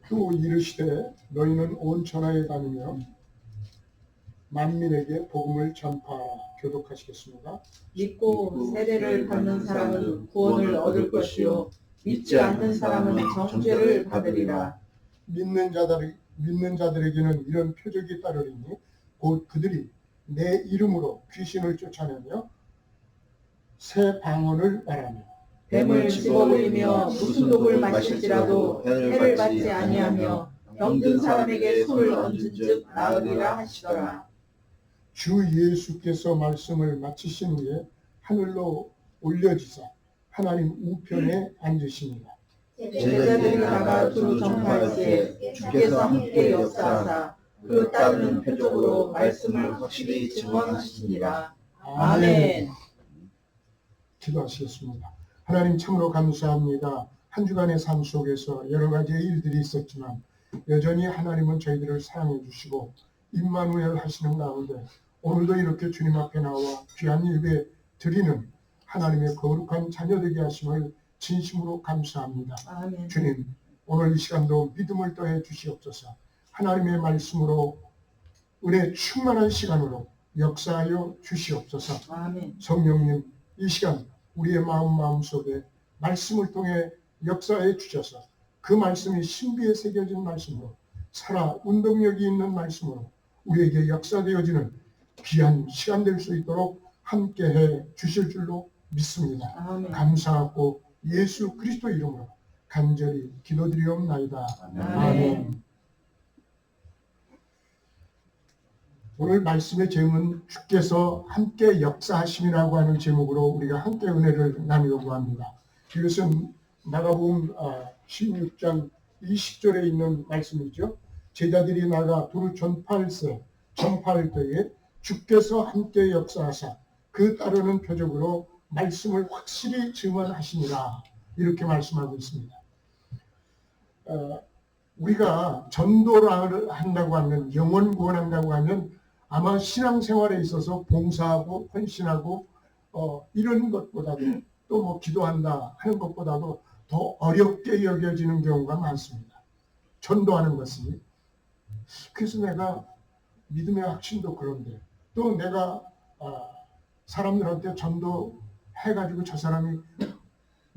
또 이르시되 너희는 온 천하에 다니며 만민에게 복음을 전파하라. 교독하시겠습니다. 믿고 세례를 받는 사람은 구원을 얻을 것이요 믿지 않는 사람은 정죄를 받으리라. 믿는 자들에게는 이런 표적이 따르리니 곧 그들이 내 이름으로 귀신을 쫓아내며 새 방언을 말하며 뱀을 집어물리며 무슨 독을 마실지라도 해를 받지 아니하며 병든 사람에게 손을 얹은즉 나으리라 하시더라. 주 예수께서 말씀을 마치신 후에 하늘로 올려지사 하나님 우편에 앉으시니라. 제자들이 나가 두루 전파할때 주께서 함께 역사하사 그 따르는 표적으로 말씀을 확실히 증언하시니라. 아멘. 기도하시겠습니다. 하나님 참으로 감사합니다. 한 주간의 삶 속에서 여러 가지의 일들이 있었지만 여전히 하나님은 저희들을 사랑해 주시고 임마누엘 하시는 가운데 오늘도 이렇게 주님 앞에 나와 귀한 예배 드리는 하나님의 거룩한 자녀 되게 하심을 진심으로 감사합니다. 아멘. 주님, 오늘 이 시간도 믿음을 더해 주시옵소서. 하나님의 말씀으로 은혜 충만한 시간으로 역사하여 주시옵소서. 아멘. 성령님, 이 시간 우리의 마음속에 말씀을 통해 역사해 주셔서 그 말씀이 신비에 새겨진 말씀으로 살아 운동력이 있는 말씀으로 우리에게 역사되어지는 귀한 시간 될 수 있도록 함께해 주실 줄로 믿습니다. 아멘. 감사하고 예수 그리스도 이름으로 간절히 기도드리옵나이다. 아멘. 오늘 말씀의 제목은 주께서 함께 역사하심이라고 하는 제목으로 우리가 함께 은혜를 나누려고 합니다. 이것은 마가복음 16장 20절에 있는 말씀이죠. 제자들이 나가 두루 전파할 때에 주께서 함께 역사하사 그 따르는 표적으로 말씀을 확실히 증언하시니라. 이렇게 말씀하고 있습니다. 우리가 전도를 한다고 하면, 영혼 구원한다고 하면 아마 신앙생활에 있어서 봉사하고 헌신하고 이런 것보다도 또 뭐 기도한다 하는 것보다도 더 어렵게 여겨지는 경우가 많습니다. 전도하는 것이. 그래서 내가 믿음의 확신도 그런데 또 내가 사람들한테 전도해가지고 저 사람이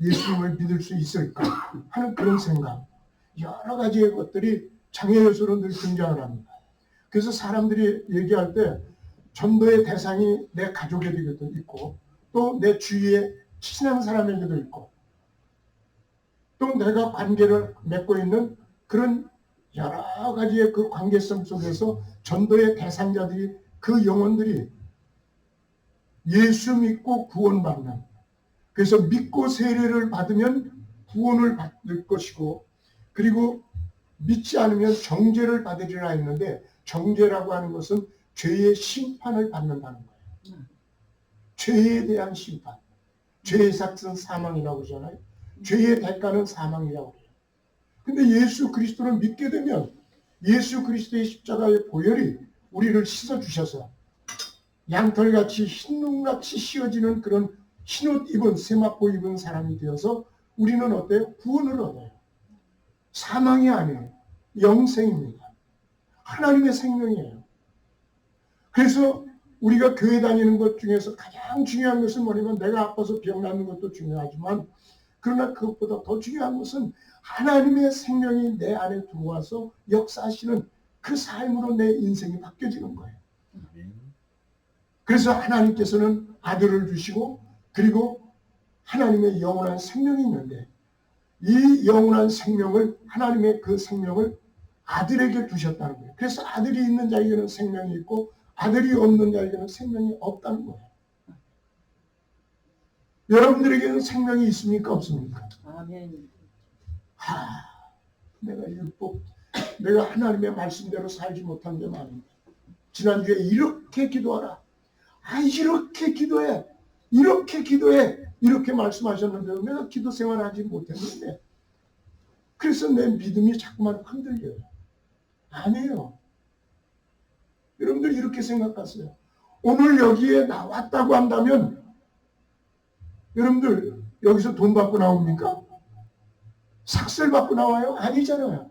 예수님을 믿을 수 있을까 하는 그런 생각, 여러 가지의 것들이 장애 요소로 늘 등장을 합니다. 그래서 사람들이 얘기할 때 전도의 대상이 내 가족에게도 있고 또 내 주위에 친한 사람에게도 있고 또 내가 관계를 맺고 있는 그런 여러 가지의 그 관계성 속에서 전도의 대상자들이, 그 영혼들이 예수 믿고 구원받는, 그래서 믿고 세례를 받으면 구원을 받을 것이고 그리고 믿지 않으면 정죄를 받으리라 했는데, 정죄라고 하는 것은 죄의 심판을 받는다는 거예요. 죄에 대한 심판. 죄의 삭은 사망이라고 하잖아요. 죄의 대가는 사망이라고 해요. 근데 예수 그리스도를 믿게 되면 예수 그리스도의 십자가의 보혈이 우리를 씻어주셔서 양털같이 흰눈같이 씌어지는 그런 흰옷 입은, 세마포 입은 사람이 되어서 우리는 어때요? 구원을 얻어요. 사망이 아니에요. 영생입니다. 하나님의 생명이에요. 그래서 우리가 교회 다니는 것 중에서 가장 중요한 것은 뭐냐면, 내가 아파서 병 낫는 것도 중요하지만 그러나 그것보다 더 중요한 것은 하나님의 생명이 내 안에 들어와서 역사하시는 그 삶으로 내 인생이 바뀌어지는 거예요. 그래서 하나님께서는 아들을 주시고 그리고 하나님의 영원한 생명이 있는데, 이 영원한 생명을, 하나님의 그 생명을 아들에게 두셨다는 거예요. 그래서 아들이 있는 자에게는 생명이 있고 아들이 없는 자에게는 생명이 없다는 거예요. 여러분들에게는 생명이 있습니까? 없습니까? 아멘. 내가 하나님의 말씀대로 살지 못한 게 많은데, 지난주에 이렇게 기도하라, 이렇게 기도해, 이렇게 기도해, 이렇게 말씀하셨는데 내가 기도 생활하지 못했는데, 그래서 내 믿음이 자꾸만 흔들려요. 아니에요. 여러분들 이렇게 생각하세요. 오늘 여기에 나왔다고 한다면 여러분들 여기서 돈 받고 나옵니까? 삭슬 받고 나와요? 아니잖아요.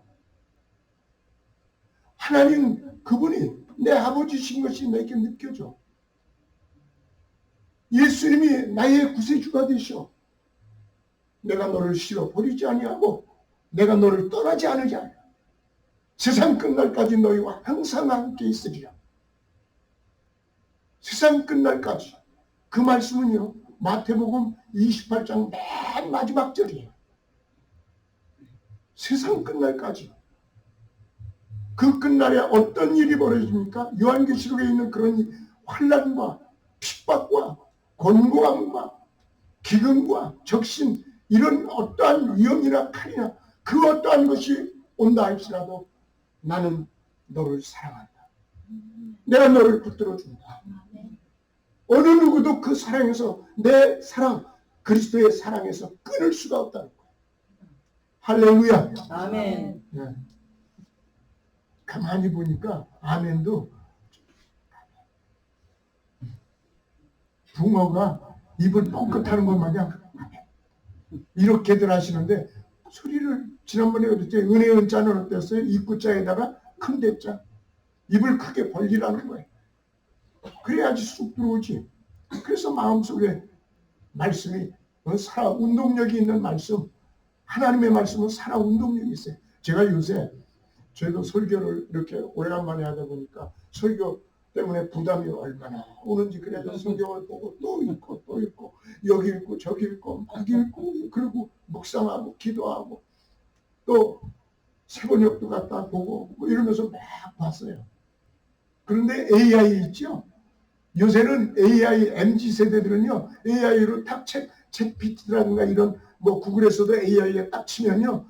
하나님 그분이 내 아버지신 것이 내게 느껴져. 예수님이 나의 구세주가 되셔. 내가 너를 싫어 버리지 아니하고 내가 너를 떠나지 않으랴. 세상 끝날까지 너희와 항상 함께 있으리라. 세상 끝날까지. 그 말씀은요, 마태복음 28장 맨 마지막 절이에요. 세상 끝날까지. 그 끝날에 어떤 일이 벌어집니까? 요한계시록에 있는 그런 환난과 핍박과 곤고함과 기근과 적신, 이런 어떠한 위험이나 칼이나 그 어떠한 것이 온다 할지라도 나는 너를 사랑한다. 내가 너를 붙들어준다. 어느 누구도 그 사랑에서, 내 사랑, 그리스도의 사랑에서 끊을 수가 없다는 거예요. 할렐루야. 아멘. 네. 가만히 보니까 아멘도 붕어가 입을 뻥끗하는 것 마냥 이렇게들 하시는데, 소리를 지난번에 그랬죠. 은혜 은자는 어땠어요? 입구자에다가 큰 대자, 입을 크게 벌리라는 거예요. 그래야지 쑥 들어오지. 그래서 마음속에 말씀이 살아 운동력이 있는 말씀, 하나님의 말씀은 살아 운동력이 있어요. 제가 요새 저희도 설교를 이렇게 오래간만에 하다 보니까 설교 때문에 부담이 얼마나 오는지, 그래서 성경을 보고 또 읽고 또 읽고 여기 읽고 저기 읽고 막 읽고, 그리고 묵상하고 기도하고 또 세번역도 갖다 보고 뭐 이러면서 막 봤어요. 그런데 AI 있죠. 요새는 AI, MZ세대들은요, AI로 딱 챗GPT라든가 이런 뭐 구글에서도 AI에 딱 치면요,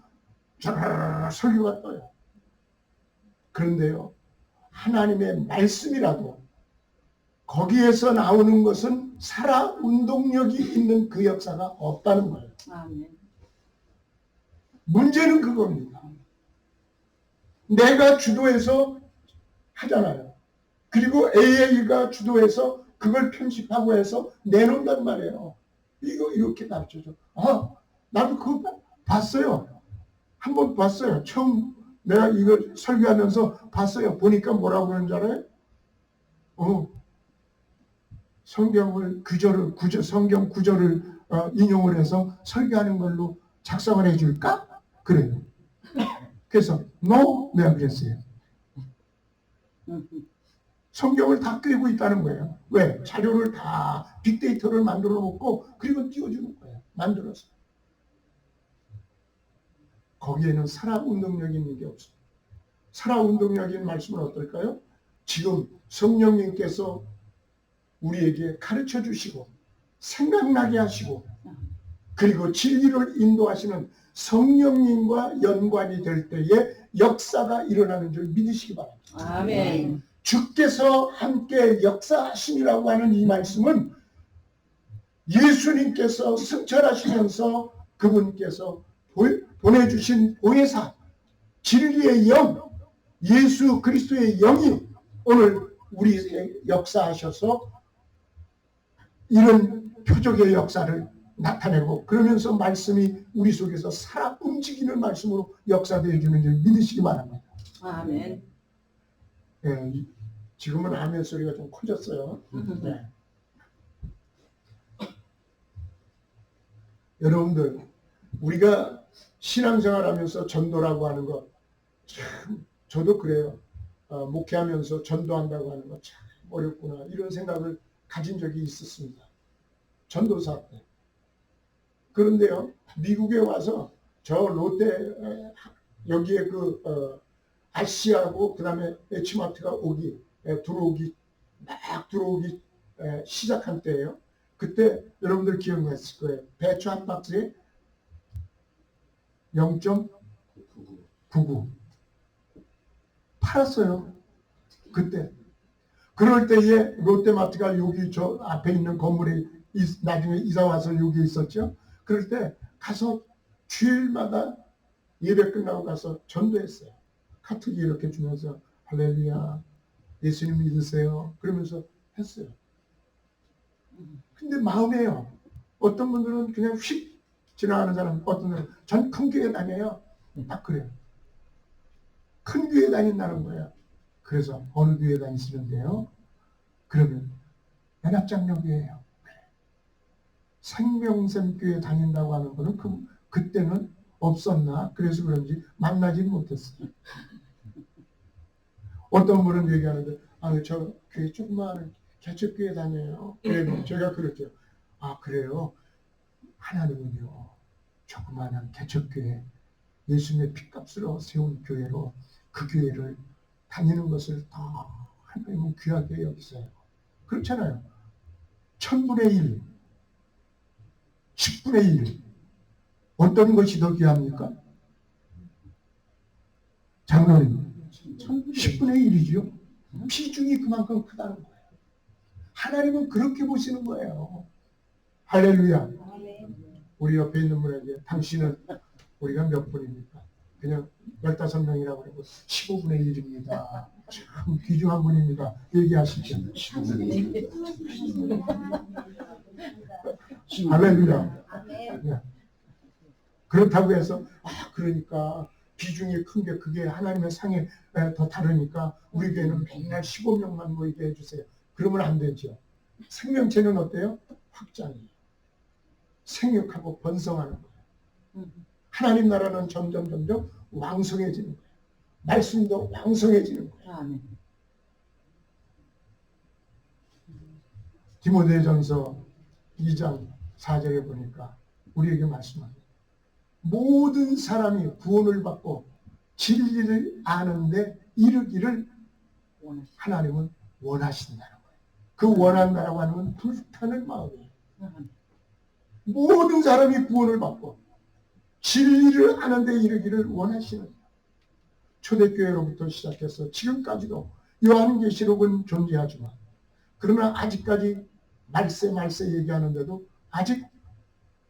쫙 설교가 떠요. 그런데요, 하나님의 말씀이라도 거기에서 나오는 것은 살아 운동력이 있는 그 역사가 없다는 거예요. 아멘. 문제는 그겁니다. 내가 주도해서 하잖아요. 그리고 AI가 주도해서 그걸 편집하고 해서 내놓는단 말이에요. 이거 이렇게 가르쳐줘. 아, 나도 그거 봤어요. 한번 봤어요. 처음 내가 이걸 설교하면서 봤어요. 보니까 뭐라고 그러는지 알아요? 성경을 성경 구절을 인용을 해서 설교하는 걸로 작성을 해줄까? 그래요. 그래서 no, 내가 그랬어요. 성경을 다 꿰고 있다는 거예요. 왜? 자료를 다 빅데이터를 만들어 놓고 그리고 띄워주는 거예요. 만들어서. 거기에는 살아 운동력이 있는 게 없어요. 살아 운동력인 말씀은 어떨까요? 지금 성령님께서 우리에게 가르쳐 주시고 생각나게 하시고 그리고 진리를 인도하시는 성령님과 연관이 될 때에 역사가 일어나는 줄 믿으시기 바랍니다. 아멘. 주께서 함께 역사하심이라고 하는 이 말씀은 예수님께서 승천하시면서 그분께서 보내주신 보혜사, 진리의 영, 예수 그리스도의 영이 오늘 우리에 역사하셔서 이런 표적의 역사를 나타내고, 그러면서 말씀이 우리 속에서 살아 움직이는 말씀으로 역사되어 주는 줄 믿으시기 바랍니다. 아멘. 네, 지금은 아멘 소리가 좀 커졌어요. 네. 여러분들, 우리가 신앙생활하면서 전도라고 하는 거, 참 저도 그래요. 목회하면서 전도한다고 하는 거 참 어렵구나, 이런 생각을 가진 적이 있었습니다. 전도사 때. 그런데요, 미국에 와서 저 롯데 여기에 아시아하고 그 다음에 H마트가 들어오기 시작한 때예요. 그때 여러분들 기억났을 거예요. 배추 한 박스에 0.99 팔았어요. 그때. 그럴 때에 롯데마트가 여기 저 앞에 있는 건물에 나중에 이사 와서 여기 있었죠. 그럴 때 가서 주일마다 예배 끝나고 가서 전도했어요. 카트기 이렇게 주면서 할렐루야, 예수님 믿으세요, 그러면서 했어요. 근데 마음에요. 어떤 분들은 그냥 휙 지나가는 사람, 어떤 분들은 전 큰 교회 다녀요. 딱 그래요. 큰 교회 다닌다는 거예요. 그래서 어느 교회 다니시는데요? 그러면 연합장로교회예요. 생명샘교회 다닌다고 하는 거는 그때는 없었나? 그래서 그런지 만나지는 못했어요. 어떤 분은 얘기하는데 저 교회 조그마한 개척교회 다녀요. 그래도 제가 그랬죠. 그래요? 하나님은요 조그마한 개척교회 예수님의 핏값으로 세운 교회로 그 교회를 다니는 것을 더 하나님은 귀하게 여기세요. 그렇잖아요. 1000분의 1, 10분의 1 어떤 것이 더 귀합니까? 장로님 10분의 1이죠. 비중이 그만큼 크다는 거예요. 하나님은 그렇게 보시는 거예요. 할렐루야. 우리 옆에 있는 분에게 당신은 우리가 몇 분입니까? 그냥 15명이라고 그러고 15분의 1입니다. 참 귀중한 분입니다. 얘기하시죠. 할렐루야. 네. 그렇다고 해서 그러니까 비중이 큰 게 그게 하나님의 상에 더 다르니까 우리 교회는 맨날 15명만 모이게 해주세요. 그러면 안 되죠. 생명체는 어때요? 확장이에요. 생육하고 번성하는 거예요. 하나님 나라는 점점 왕성해지는 거예요. 말씀도 왕성해지는 거예요. 디모데전서 2장 4절에 보니까 우리에게 말씀합니다. 모든 사람이 구원을 받고 진리를 아는데 이르기를 하나님은 원하신다는 거예요. 그 원한다라고 하는 건 불타는 마음이에요. 모든 사람이 구원을 받고 진리를 아는데 이르기를 원하시는 거예요. 초대교회로부터 시작해서 지금까지도 요한계시록은 존재하지만 그러나 아직까지 말세 얘기하는데도 아직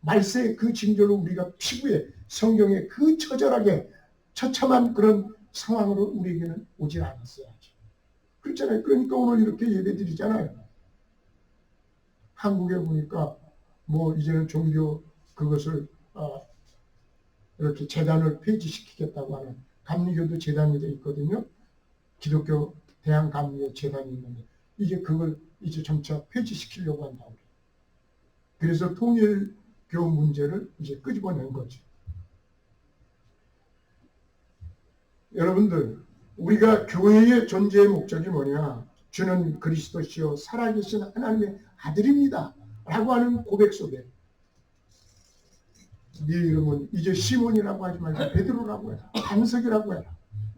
말세의 그 징조로 우리가 피부에 성경에 그 처절하게 처참한 그런 상황으로 우리에게는 오질 않았어요. 그렇잖아요. 그러니까 오늘 이렇게 예배 드리잖아요. 한국에 보니까 이제는 종교 그것을 이렇게 재단을 폐지시키겠다고 하는 감리교도 재단이 돼 있거든요. 기독교 대한감리의 재단이 있는데 이제 그걸 이제 점차 폐지시키려고 한다고 그래요. 그래서 통일교 문제를 이제 끄집어낸 거죠. 여러분들 우리가 교회의 존재의 목적이 뭐냐? 주는 그리스도시요 살아계신 하나님의 아들입니다 라고 하는 고백 속에 네 이름은 이제 시몬이라고 하지 말고 베드로라고 해라. 반석이라고 해라.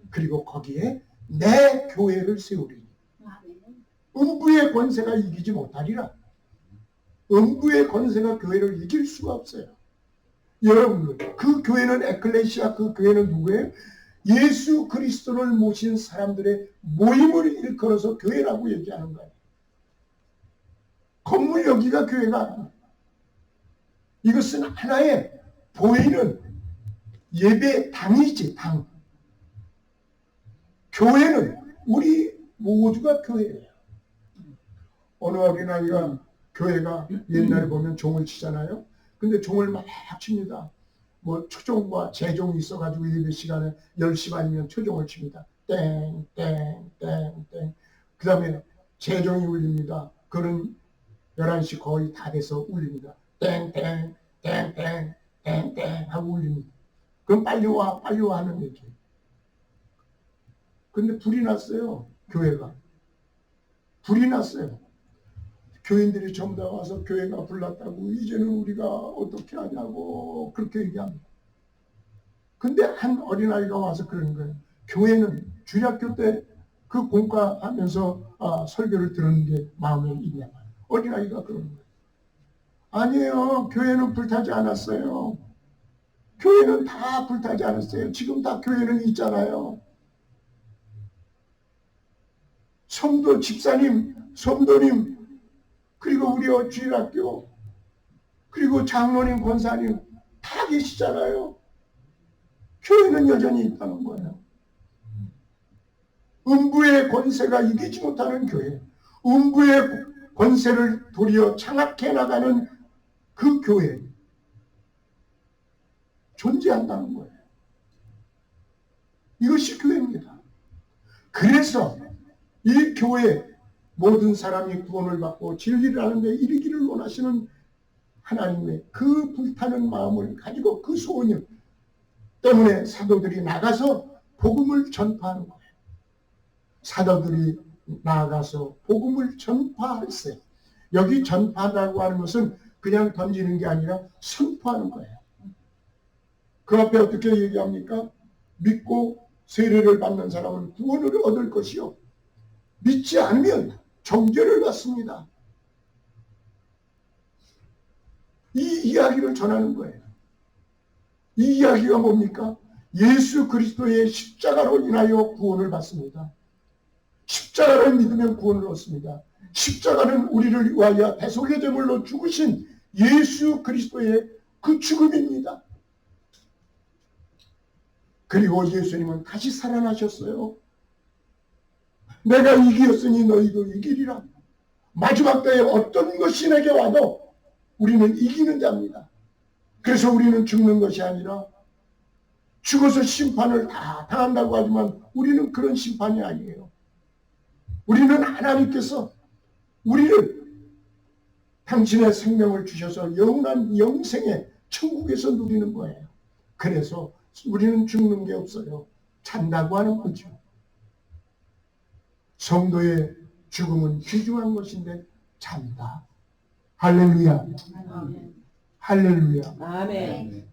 그리고 거기에 내 교회를 세우리니 음부의 권세가 이기지 못하리라. 음부의 권세가 교회를 이길 수가 없어요. 여러분들 그 교회는 에클레시아, 그 교회는 누구예요? 예수 그리스도를 모신 사람들의 모임을 일컬어서 교회라고 얘기하는 거예요. 건물 여기가 교회가 아니에요. 이것은 하나의 보이는 예배당이지, 당. 교회는 우리 모두가 교회예요. 어느 어린아이가 교회가 옛날에 보면 종을 치잖아요. 근데 종을 막 칩니다. 초종과 재종이 있어가지고 예배 시간에 10시 반이면 초종을 칩니다. 땡, 땡, 땡, 땡. 그 다음에 재종이 울립니다. 그런 11시 거의 다 돼서 울립니다. 땡, 땡, 땡, 땡, 땡, 땡 하고 울립니다. 그럼 빨리 와 하는 얘기예요. 근데 불이 났어요. 교회가. 불이 났어요. 교인들이 전부 다 와서 교회가 불났다고 이제는 우리가 어떻게 하냐고 그렇게 얘기합니다. 근데 한 어린아이가 와서 그러는 거예요. 교회는 주일학교 때 그 공과하면서 설교를 들은 게 마음에 있냐. 어린아이가 그러는 거예요. 아니에요. 교회는 불타지 않았어요. 교회는 다 불타지 않았어요. 지금 다 교회는 있잖아요. 성도 집사님, 성도님, 그리고 우리 주일학교, 그리고 장로님, 권사님 다 계시잖아요. 교회는 여전히 있다는 거예요. 음부의 권세가 이기지 못하는 교회, 음부의 권세를 도리어 장악해 나가는 그 교회 존재한다는 거예요. 이것이 교회입니다. 그래서 이 교회 모든 사람이 구원을 받고 진리를 하는데 이르기를 원하시는 하나님의 그 불타는 마음을 가지고 그 소원 때문에 사도들이 나가서 복음을 전파하는 거예요. 사도들이 나가서 복음을 전파했어요. 여기 전파라고 하는 것은 그냥 던지는 게 아니라 선포하는 거예요. 그 앞에 어떻게 얘기합니까? 믿고 세례를 받는 사람은 구원을 얻을 것이요, 믿지 않으면 정죄를 받습니다. 이 이야기를 전하는 거예요. 이 이야기가 뭡니까? 예수 그리스도의 십자가로 인하여 구원을 받습니다. 십자가를 믿으면 구원을 얻습니다. 십자가는 우리를 위하여 대속의 제물로 죽으신 예수 그리스도의 그 죽음입니다. 그리고 예수님은 다시 살아나셨어요. 내가 이기었으니 너희도 이기리라. 마지막 때에 어떤 것이 내게 와도 우리는 이기는 자입니다. 그래서 우리는 죽는 것이 아니라 죽어서 심판을 다 당한다고 하지만 우리는 그런 심판이 아니에요. 우리는 하나님께서 우리를 당신의 생명을 주셔서 영원한 영생의 천국에서 누리는 거예요. 그래서 우리는 죽는 게 없어요. 잔다고 하는 거죠. 성도의 죽음은 귀중한 것인데 잔다. 할렐루야. 아멘. 할렐루야. 아멘.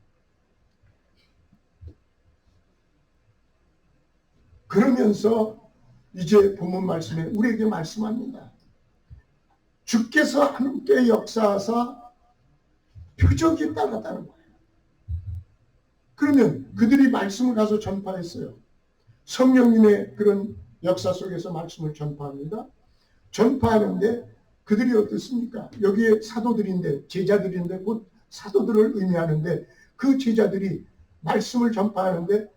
그러면서 이제 본문 말씀에 우리에게 말씀합니다. 주께서 함께 역사하사 표적이 따랐다는 거예요. 그러면 그들이 말씀을 가서 전파했어요. 성령님의 그런 역사 속에서 말씀을 전파합니다. 전파하는데 그들이 어떻습니까? 여기에 사도들인데, 제자들인데 곧 사도들을 의미하는데 그 제자들이 말씀을 전파하는데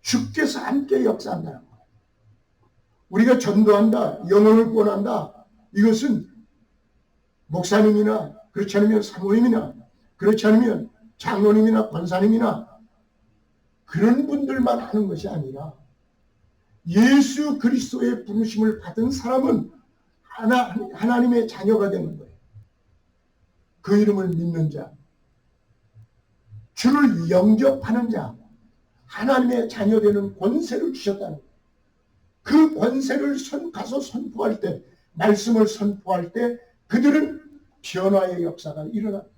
주께서 함께 역사한다는 거예요. 우리가 전도한다, 영혼을 구원한다, 이것은 목사님이나 그렇지 않으면 사모님이나 그렇지 않으면 장로님이나 권사님이나 그런 분들만 하는 것이 아니라 예수 그리스도의 부르심을 받은 사람은 하나님의 자녀가 되는 거예요. 그 이름을 믿는 자, 주를 영접하는 자, 하나님의 자녀 되는 권세를 주셨다는 거예요. 그 권세를 가서 선포할 때, 말씀을 선포할 때 그들은 변화의 역사가 일어납니다.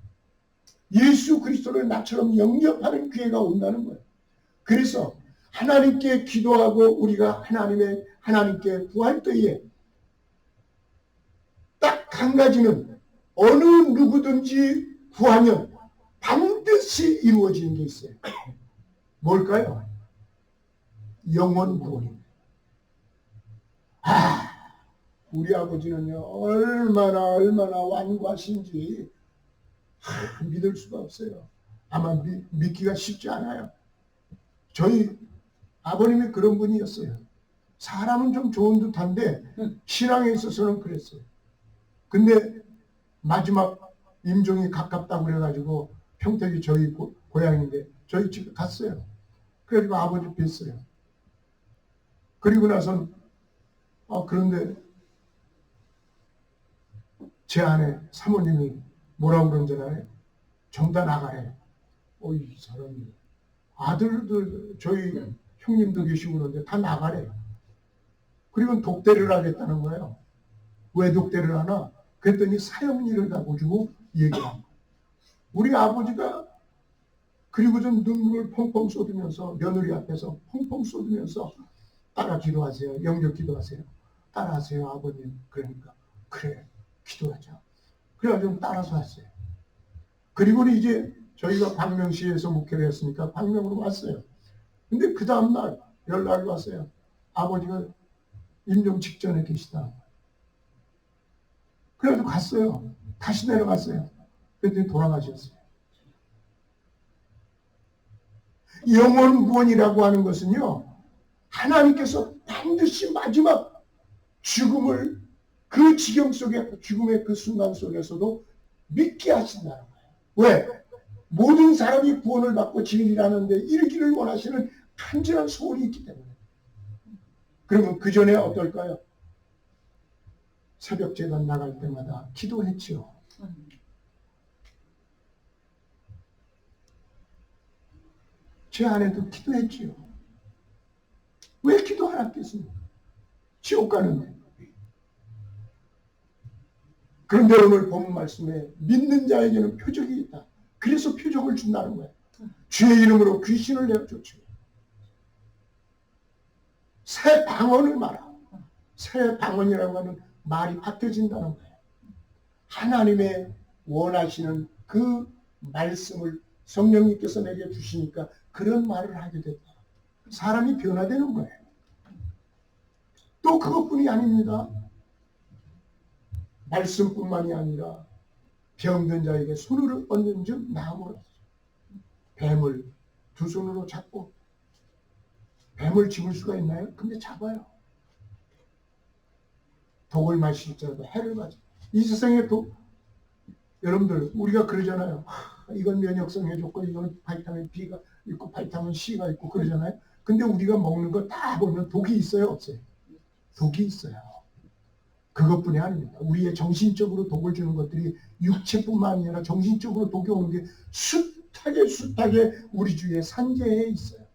예수 그리스도를 나처럼 영접하는 기회가 온다는 거예요. 그래서 하나님께 기도하고 우리가 하나님께 구할 때에 딱 한 가지는 어느 누구든지 구하면 반드시 이루어지는 게 있어요. 뭘까요? 영혼 구원입니다. 우리 아버지는요, 얼마나 완고하신지 믿을 수가 없어요. 아마 믿기가 쉽지 않아요. 저희 아버님이 그런 분이었어요. 사람은 좀 좋은 듯한데 신앙에 있어서는 그랬어요. 근데 마지막 임종이 가깝다고 그래가지고 평택이 저희 고향인데 저희 집에 갔어요. 그래가지고 아버지 뵀어요. 그리고 나선 그런데 제 아내 사모님이 뭐라고 그런 줄 알아요? 정다 나가래. 이 사람이 아들들 저희 형님도 계시고 그런데 다 나가래. 그리고 독대를 하겠다는 거예요. 왜 독대를 하나? 그랬더니 사형리를 가가지고 얘기한 거예요. 우리 아버지가 그리고 좀 눈물을 펑펑 쏟으면서 며느리 앞에서 펑펑 쏟으면서 따라 기도하세요. 영접 기도하세요. 따라하세요 아버님. 그러니까 그래 기도하자. 그래가지고 따라서 했어요. 그리고는 이제 저희가 광명시에서 목회를 했으니까 광명으로 왔어요. 근데 그 다음날 연락이 왔어요. 아버지가 임종 직전에 계시다. 그래도 갔어요. 다시 내려갔어요. 그랬더니 돌아가셨어요. 영혼 구원이라고 하는 것은요, 하나님께서 반드시 마지막 죽음을 그 지경 속에, 죽음의 그 순간 속에서도 믿게 하신다는 거예요. 왜? 모든 사람이 구원을 받고 진리를 하는데 이르기를 원하시는 간절한 소원이 있기 때문에. 그러면 그 전에 어떨까요? 새벽 제단 나갈 때마다 기도했지요. 제 아내도 기도했지요. 왜 기도 안 했겠습니까? 지옥 가는데. 그런데 오늘 본 말씀에 믿는 자에게는 표적이 있다. 그래서 표적을 준다는 거예요. 주의 이름으로 귀신을 내쫓으며 새 방언을 말하. 새 방언이라고 하는 말이 바뀌어진다는 거예요. 하나님의 원하시는 그 말씀을 성령님께서 내게 주시니까 그런 말을 하게 됐다. 사람이 변화되는 거예요. 또 그것뿐이 아닙니다. 말씀뿐만이 아니라 병든 자에게 손을 얹는 즉 나음으로 뱀을 두 손으로 잡고 뱀을 집을 수가 있나요? 근데 잡아요. 독을 마실지라도 해를 맞아. 이 세상에 여러분들 우리가 그러잖아요. 이건 면역성 해줬고 이건 바이타민 B가 있고 바이타민 C가 있고 그러잖아요. 근데 우리가 먹는 거 다 보면 독이 있어요, 없어요? 독이 있어요. 그것뿐이 아닙니다. 우리의 정신적으로 독을 주는 것들이 육체뿐만 아니라 정신적으로 독이 오는 게 숱하게 우리 주위에 산재해 있어요.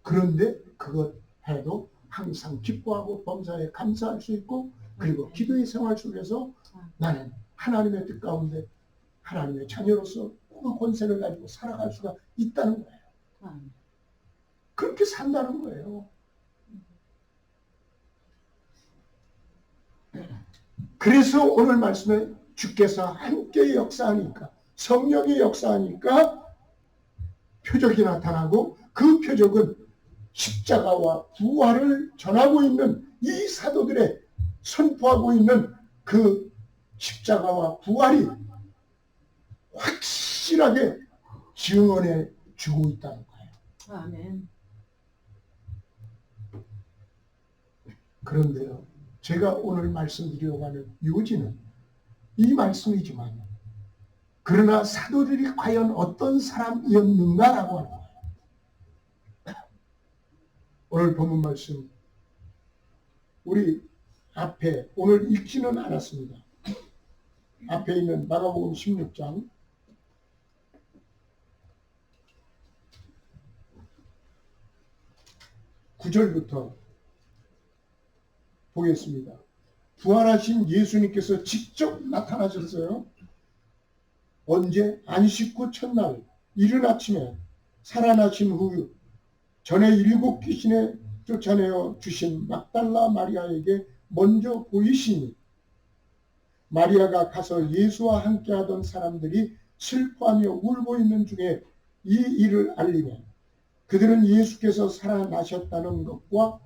그런데 그것 해도 항상 기뻐하고 범사에 감사할 수 있고 그리고 기도의 생활 속에서 나는 하나님의 뜻 가운데 하나님의 자녀로서 그 권세를 가지고 살아갈 수가 있다는 거예요. 그렇게 산다는 거예요. 그래서 오늘 말씀에 주께서 함께 역사하니까 성령이 역사하니까 표적이 나타나고 그 표적은 십자가와 부활을 전하고 있는 이 사도들의 선포하고 있는 그 십자가와 부활이 확실하게 증언해 주고 있다는 거예요. 아멘. 그런데요, 제가 오늘 말씀드리려고 하는 요지는 이 말씀이지만 그러나 사도들이 과연 어떤 사람이었는가라고 하는 거예요. 오늘 본문 말씀 우리 앞에 오늘 읽지는 않았습니다. 앞에 있는 마가복음 16장 9절부터 보겠습니다. 부활하신 예수님께서 직접 나타나셨어요. 언제? 안식 후 첫날 이른 아침에 살아나신 후 전에 7 귀신에 쫓아내어 주신 막달라 마리아에게 먼저 보이시니 마리아가 가서 예수와 함께하던 사람들이 슬퍼하며 울고 있는 중에 이 일을 알리며 그들은 예수께서 살아나셨다는 것과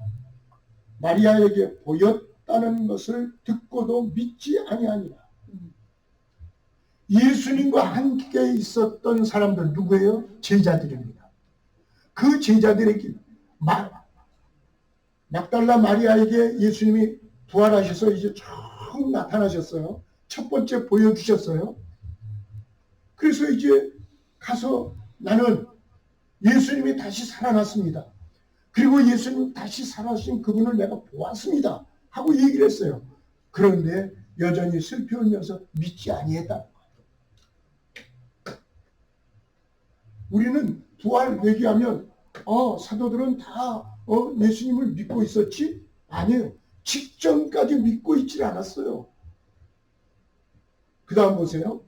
마리아에게 보였다는 것을 듣고도 믿지 아니하니라. 예수님과 함께 있었던 사람들 누구예요? 제자들입니다. 그 제자들에게 막달라 마리아에게 예수님이 부활하셔서 이제 처음 나타나셨어요. 첫 번째 보여주셨어요. 그래서 이제 가서 나는 예수님이 다시 살아났습니다. 그리고 예수님 다시 살아신 그분을 내가 보았습니다. 하고 얘기를 했어요. 그런데 여전히 슬피 울면서 믿지 아니했다. 우리는 부활 얘기하면 사도들은 다 예수님을 믿고 있었지? 아니에요. 직전까지 믿고 있지 않았어요. 그 다음 보세요.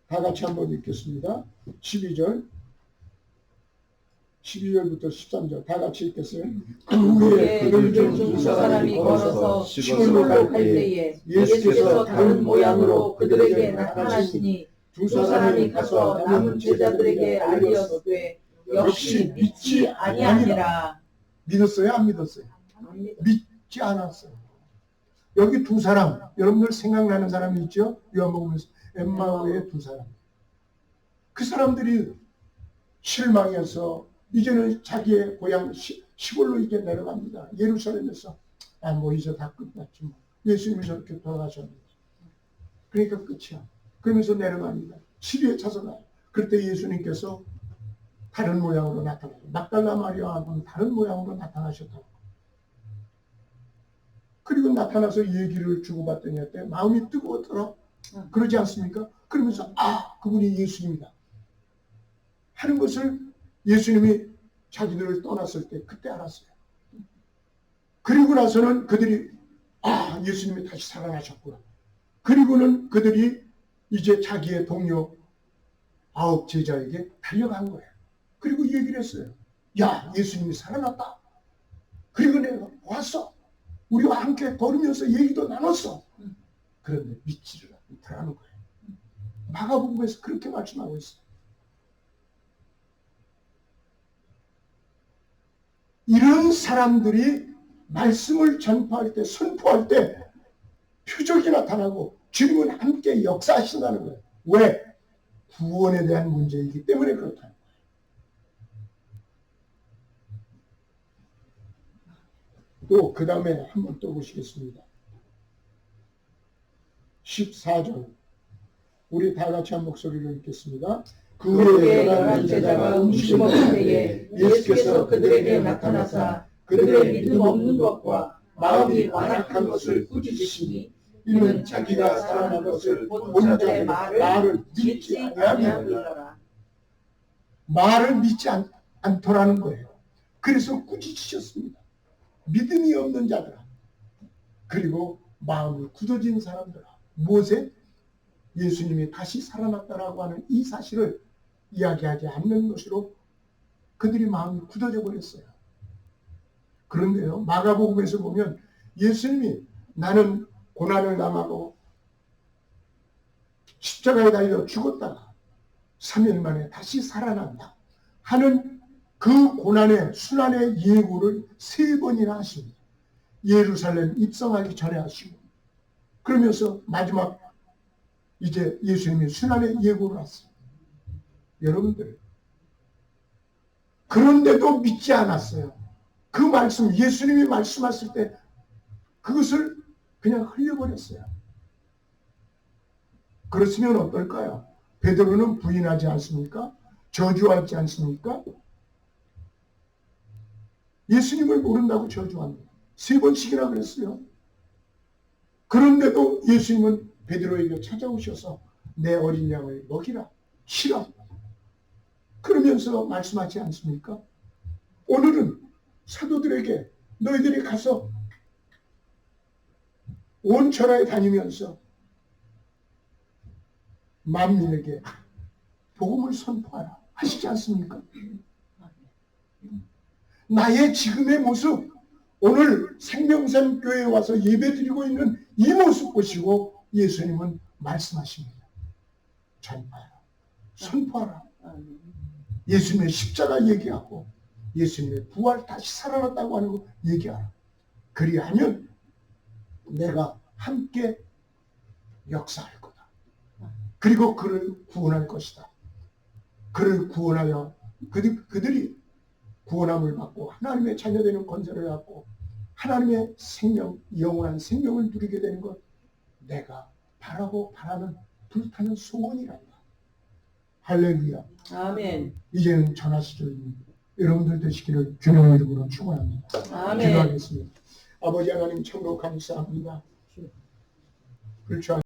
다 같이 한번 읽겠습니다. 12절부터 13절 다 같이 읽겠어요. 그 후에 그들 중 두 사람이 걸어서 시골로 갈 때에 예수께서 다른 모양으로 그들에게 나타나시니 두 사람이 가서 남은 제자들에게 알리었되 역시 믿지 아니하니라. 믿었어요? 안 믿었어요? 믿지 않았어요. 여기 두 사람, 여러분들 생각나는 사람이 있죠? 요한복음에서 엠마오의 두 사람. 그 사람들이 실망해서 이제는 자기의 고향 시골로 이제 내려갑니다. 예루살렘에서 뭐 이제 다 끝났지 뭐. 예수님이 저렇게 돌아가셨는데. 그러니까 끝이야. 그러면서 내려갑니다. 시리에 찾아가요. 그럴 때 예수님께서 다른 모양으로 나타나요. 막달라 마리아하고는 다른 모양으로 나타나셨다고. 그리고 나타나서 얘기를 주고받더니 어때? 마음이 뜨거웠더라. 그러지 않습니까? 그러면서 그분이 예수님이다 하는 것을 예수님이 자기들을 떠났을 때 그때 알았어요. 그리고 나서는 그들이 예수님이 다시 살아나셨구나. 그리고는 그들이 이제 자기의 동료 9 제자에게 달려간 거예요. 그리고 얘기를 했어요. 야, 예수님이 살아났다. 그리고 내가 왔어. 우리와 함께 걸으면서 얘기도 나눴어. 그런데 믿지를 않더라는 거예요. 마가복음에서 그렇게 말씀하고 있어요. 이런 사람들이 말씀을 전파할 때, 선포할 때 표적이 나타나고 주님은 함께 역사하신다는 거예요. 왜? 구원에 대한 문제이기 때문에 그렇다는 거예요. 또 그 다음에 한번 또 보시겠습니다. 14절 우리 다 같이 한 목소리로 읽겠습니다. 그 후에 11 제자가 음식 먹을 때에 예수께서 그들에게 나타나사 그들의 믿음 없는 것과 마음이 완악한 것을 꾸짖으시니 이는 자기가 살아난 것을 본 자들의 말을 믿지 아니함이니라. 말을 믿지 않더라는 거예요. 그래서 꾸짖으셨습니다. 믿음이 없는 자들아, 그리고 마음이 굳어진 사람들아. 무엇에? 예수님이 다시 살아났다라고 하는 이 사실을 이야기하지 않는 것으로 그들이 마음이 굳어져 버렸어요. 그런데요, 마가복음에서 보면 예수님이 나는 고난을 당하고 십자가에 달려 죽었다가 3일 만에 다시 살아난다 하는 그 고난의 순환의 예고를 3번이나 하십니다. 예루살렘 입성하기 전에 하시고, 그러면서 마지막 이제 예수님이 순환의 예고를 하셨어요. 여러분들, 그런데도 믿지 않았어요. 그 말씀, 예수님이 말씀하실 때 그것을 그냥 흘려버렸어요. 그렇으면 어떨까요? 베드로는 부인하지 않습니까? 저주하지 않습니까? 예수님을 모른다고 저주합니다. 3번씩이나 그랬어요. 그런데도 예수님은 베드로에게 찾아오셔서 내 어린 양을 먹이라, 치라. 그러면서 말씀하지 않습니까? 오늘은 사도들에게 너희들이 가서 온 천하에 다니면서 만민에게 복음을 선포하라 하시지 않습니까? 나의 지금의 모습, 오늘 생명샘 교회에 와서 예배드리고 있는 이 모습 보시고 예수님은 말씀하십니다. 전파하라, 선포하라. 예수님의 십자가 얘기하고 예수님의 부활 다시 살아났다고 하는 거 얘기하라. 그리하면 내가 함께 역사할 거다. 그리고 그를 구원할 것이다. 그를 구원하여 그들이 구원함을 받고 하나님의 자녀되는 권세를 갖고 하나님의 생명, 영원한 생명을 누리게 되는 것, 내가 바라고 바라는 불타는 소원이란다. 할렐루야. 아멘. 이제는 전화 시절입니다. 여러분들 되시기를 주님의 이름으로 축원합니다. 아멘. 기도하겠습니다. 아버지 하나님 참으로 감사합니다. 그렇죠.